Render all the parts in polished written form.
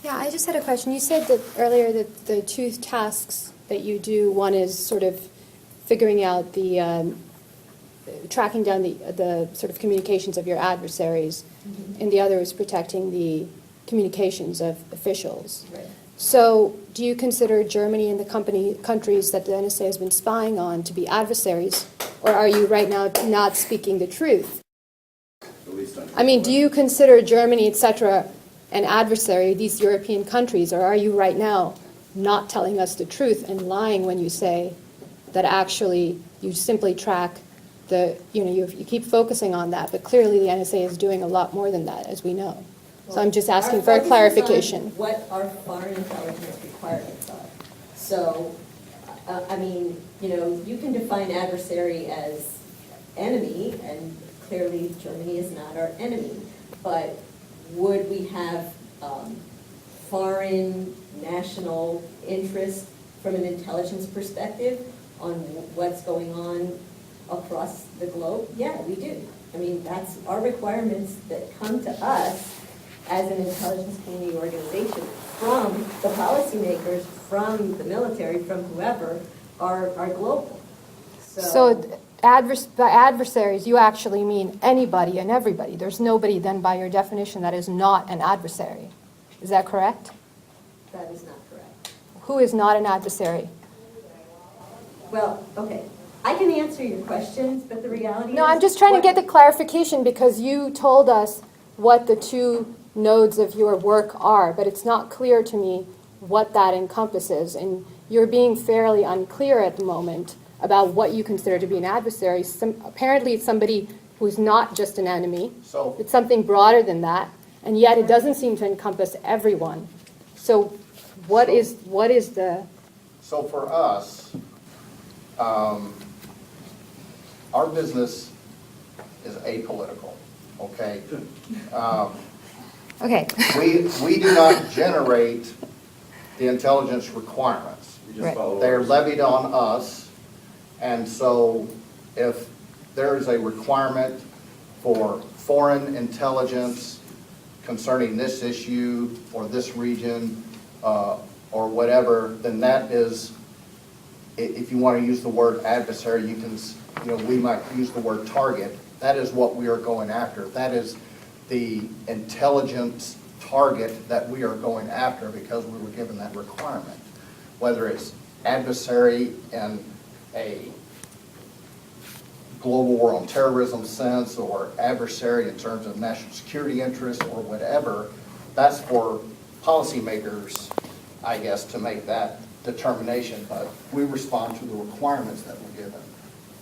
Yeah, I just had a question. You said that earlier that the two tasks that you do, one is sort of figuring out the, tracking down the sort of communications of your adversaries, and the other is protecting the communications of officials. Right. So do you consider Germany and the countries that the NSA has been spying on to be adversaries, or are you right now not speaking the truth? I mean, do you consider Germany, et cetera, an adversary, these European countries, or are you right now not telling us the truth and lying when you say that actually you simply track the, you keep focusing on that, but clearly the NSA is doing a lot more than that, as we know. So I'm just asking for a clarification. What our foreign intelligence requirements are. So, I mean, you can define adversary as enemy, and clearly Germany is not our enemy, but would we have foreign national interest from an intelligence perspective on what's going on across the globe? Yeah, we do. I mean, that's our requirements that come to us as an intelligence community organization from the policymakers, from the military, from whoever, are global. So by adversaries, you actually mean anybody and everybody. There's nobody then, by your definition, that is not an adversary. Is that correct? That is not correct. Who is not an adversary? Well, okay. I can answer your questions, but the reality is... No, I'm just trying to get the clarification because you told us what the two nodes of your work are, but it's not clear to me what that encompasses. And you're being fairly unclear at the moment about what you consider to be an adversary. Apparently it's somebody who's not just an enemy. So it's something broader than that, and yet it doesn't seem to encompass everyone. So what is the... So for us, our business is apolitical, okay? Okay. We do not generate the intelligence requirements. Right. They're levied on us, and so if there is a requirement for foreign intelligence concerning this issue or this region or whatever, then that is, if you want to use the word adversary, you can, we might use the word target. That is what we are going after. That is the intelligence target that we are going after because we were given that requirement. Whether it's adversary in a global war on terrorism sense or adversary in terms of national security interests or whatever, that's for policymakers, I guess, to make that determination, but we respond to the requirements that we're given,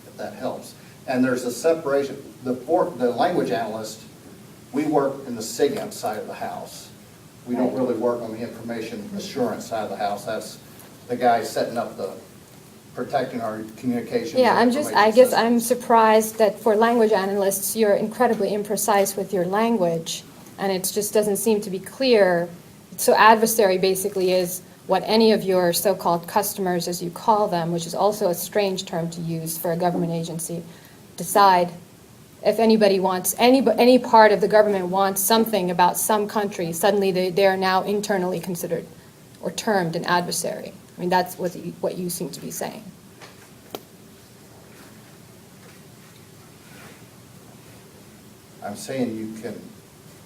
if that helps. And there's a separation. The language analyst, we work in the SIGINT side of the house. We don't really work on the information assurance side of the house. That's the guy setting up protecting our communication. Yeah, I guess I'm surprised that for language analysts, you're incredibly imprecise with your language, and it just doesn't seem to be clear. So adversary basically is what any of your so-called customers, as you call them, which is also a strange term to use for a government agency, decide if anybody wants, any part of the government wants something about some country, suddenly they are now internally considered or termed an adversary. I mean, that's what you seem to be saying. I'm saying you can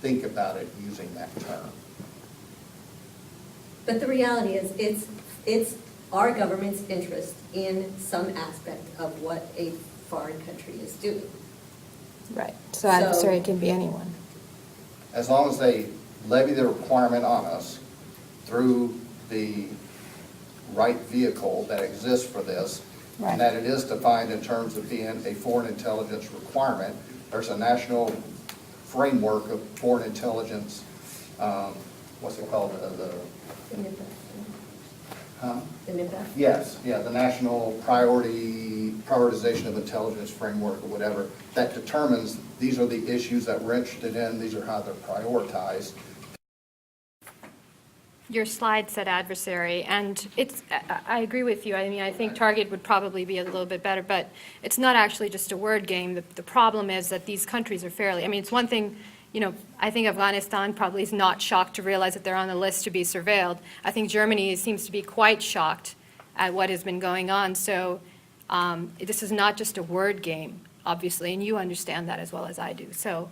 think about it using that term. But the reality is, it's our government's interest in some aspect of what a foreign country is doing. Right. So adversary can be anyone. As long as they levy the requirement on us through the right vehicle that exists for this, Right. and that it is defined in terms of being a foreign intelligence requirement. There's a national framework of foreign intelligence, what's it called? Huh? The NSA? Yes, yeah, the National Prioritization of Intelligence Framework or whatever, that determines these are the issues that we're interested in, these are how they're prioritized. Your slide said adversary, and I agree with you. I mean, I think target would probably be a little bit better, but it's not actually just a word game. The problem is that these countries are fairly, I mean, it's one thing I think Afghanistan probably is not shocked to realize that they're on the list to be surveilled. I think Germany seems to be quite shocked at what has been going on. So this is not just a word game, obviously, and you understand that as well as I do. So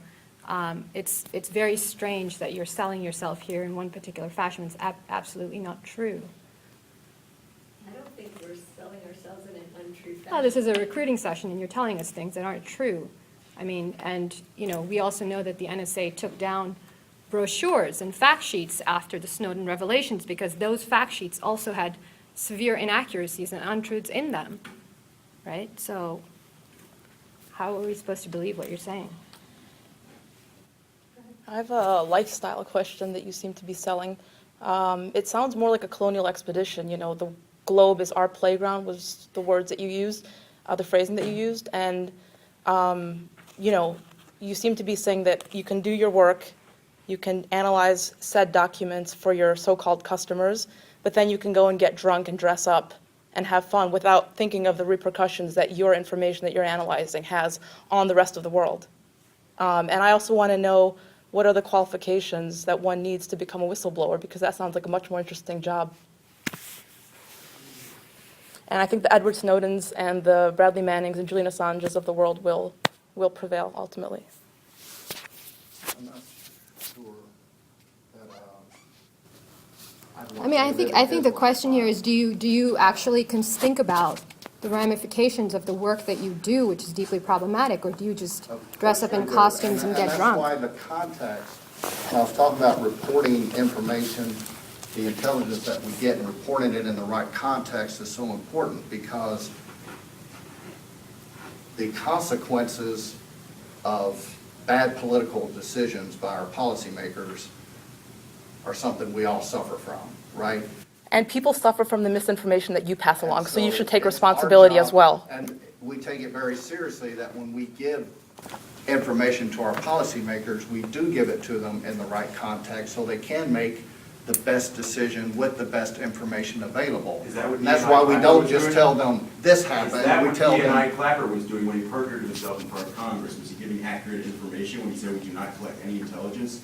it's very strange that you're selling yourself here in one particular fashion. It's absolutely not true. I don't think we're selling ourselves in an untrue fashion. Oh, this is a recruiting session, and you're telling us things that aren't true. I mean, and, we also know that the NSA took down brochures and fact sheets after the Snowden revelations because those fact sheets also had severe inaccuracies and untruths in them, right? So how are we supposed to believe what you're saying? I have a lifestyle question that you seem to be selling. It sounds more like a colonial expedition. The globe is our playground was the words that you used, the phrasing that you used. And, you seem to be saying that you can do your work, you can analyze said documents for your so-called customers, but then you can go and get drunk and dress up and have fun without thinking of the repercussions that your information that you're analyzing has on the rest of the world. And I also want to know what are the qualifications that one needs to become a whistleblower, because that sounds like a much more interesting job. And I think the Edward Snowdens and the Bradley Mannings and Julian Assanges of the world will prevail ultimately. I'm not sure that, I think the question here is, do you actually think about the ramifications of the work that you do, which is deeply problematic, or do you just dress up in costumes and get drunk? That's why the context, when I was talking about reporting information, the intelligence that we get and reporting it in the right context is so important, because the consequences of bad political decisions by our policymakers are something we all suffer from, right? And people suffer from the misinformation that you pass along, And so you should take it's responsibility our as job, well. And we take it very seriously that when we give information to our policymakers, we do give it to them in the right context so they can make the best decision with the best information available. Is that what And that's D&I why we Clapper don't was just doing? tell them this Is happened, that we what tell D&I them. Clapper was doing when he perjured himself in front of Congress? Was he giving accurate information when he said we do not collect any intelligence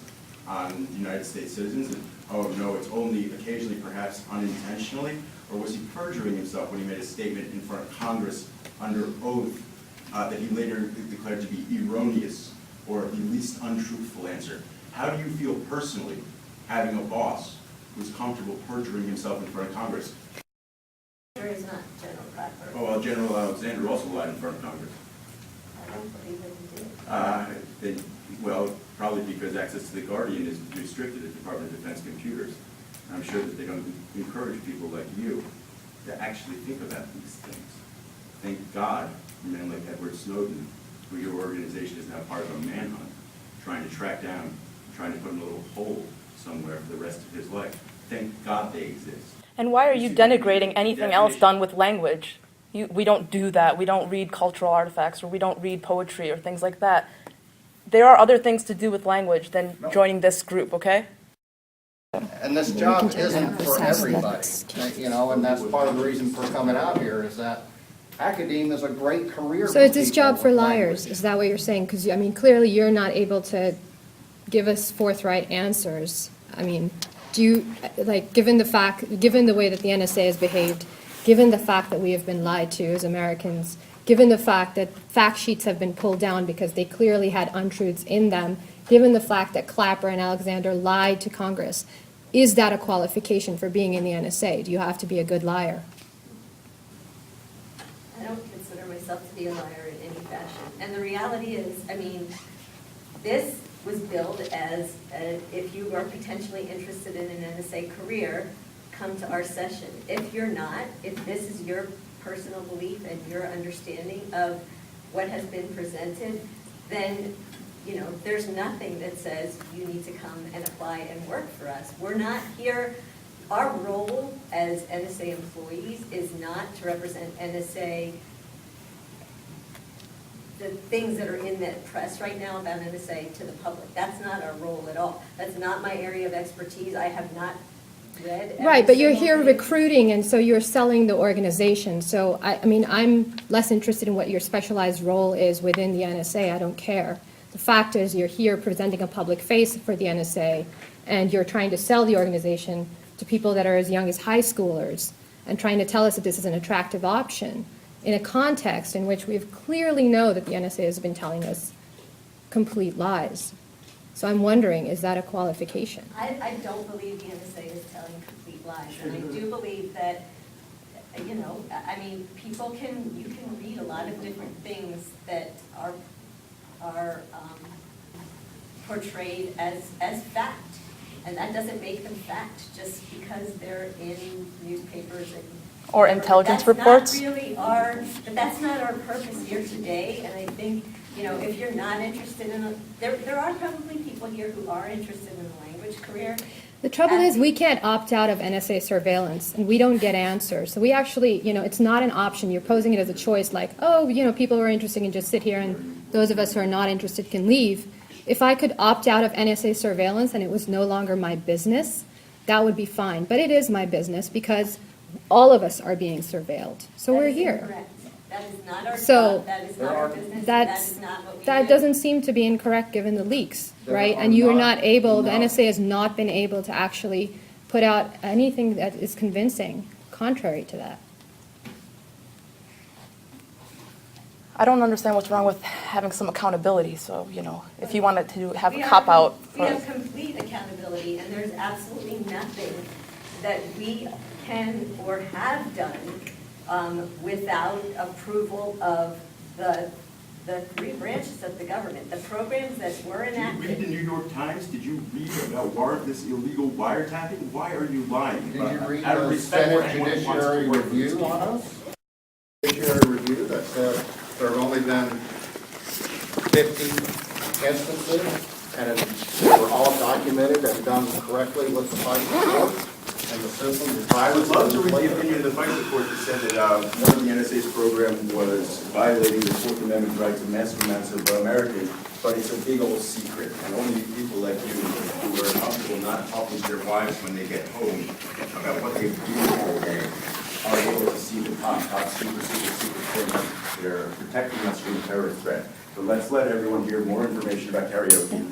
on United States citizens? And, oh no, it's only occasionally, perhaps unintentionally? Or was he perjuring himself when he made a statement in front of Congress under oath that he later declared to be erroneous or the least untruthful answer? How do you feel personally having a boss who's comfortable perjuring himself in front of Congress? There is not General Clapper. Oh, well, General Alexander also lied in front of Congress. I don't believe that he did. Well, probably because access to the Guardian is restricted at Department of Defense computers. I'm sure that they don't encourage people like you to actually think about these things. Thank God for men like Edward Snowden, who your organization is now part of a manhunt, trying to track down, trying to put in a little hole somewhere for the rest of his life. Thank God they exist. And why are you denigrating anything else done with language? We don't do that. We don't read cultural artifacts, or we don't read poetry or things like that. There are other things to do with language than joining this group, okay? And this job isn't for everybody, and that's part of the reason for coming out here is that academia is a great career. So it's this people job for with liars, language. is that what you're saying? Because, clearly you're not able to give us forthright answers. Do you, given the way that the NSA has behaved, given the fact that we have been lied to as Americans, given the fact that fact sheets have been pulled down because they clearly had untruths in them, given the fact that Clapper and Alexander lied to Congress, is that a qualification for being in the NSA? Do you have to be a good liar? I don't consider myself to be a liar in any fashion. And the reality is, this was billed as, if you are potentially interested in an NSA career, come to our session. If you're not, if this is your personal belief and your understanding of what has been presented, then there's nothing that says you need to come and apply and work for us. We're not here, our role as NSA employees is not to represent NSA, the things that are in the press right now about NSA to the public. That's not our role at all. That's not my area of expertise. I have not read every Right, but you're single here thing. recruiting, and so you're selling the organization. So, I'm less interested in what your specialized role is within the NSA. I don't care. The fact is, you're here presenting a public face for the NSA, and you're trying to sell the organization to people that are as young as high schoolers, and trying to tell us that this is an attractive option in a context in which we clearly know that the NSA has been telling us complete lies. So I'm wondering, is that a qualification? I don't believe the NSA is telling complete lies, and I do believe that, you know, I mean, you can read a lot of different things that are portrayed as fact, and that doesn't make them fact just because they're in newspapers and. Or intelligence reports? But that's not our purpose here today, and I think, you know, if you're not interested in, there are probably people here who are interested in a language career. The trouble is, we can't opt out of NSA surveillance, and we don't get answers. So we actually, you know, it's not an option. You're posing it as a choice, like, oh, you know, people who are interested can just sit here, and those of us who are not interested can leave. If I could opt out of NSA surveillance and it was no longer my business, that would be fine. But it is my business because all of us are being surveilled. So we're here. Incorrect. That is not our So, job, that is not our business, That's, that is not what we do. that doesn't seem to be incorrect given the leaks, There right? are And you are not- not able, the no. NSA has not been able to actually put out anything that is convincing contrary to that. I don't understand what's wrong with having some accountability, so, you know, if you wanted to have a We cop-out. We have complete accountability, and there's absolutely nothing that we can or have done without approval of the three branches of the government. The programs that were Did you read the enacted. New York Times? Did you read about warrantless illegal wiretapping? Why are you lying? Did you read Out of the respect for Senate anyone who wants to Judiciary work for this Review on people. us? Judiciary Review that said there have only been 50 instances, and they were all documented and done correctly with the FISA court and the system. I would love to read the opinion of the FISA court that said that one of the NSA's program was violating the Fourth Amendment rights of massive amounts of Americans, but it's a big old secret, and only people like you who are comfortable not talking to their wives when they get home about what they do all day are able to see the top secret things that are protecting us from the terrorist threat. So let's let everyone hear more information about karaoke.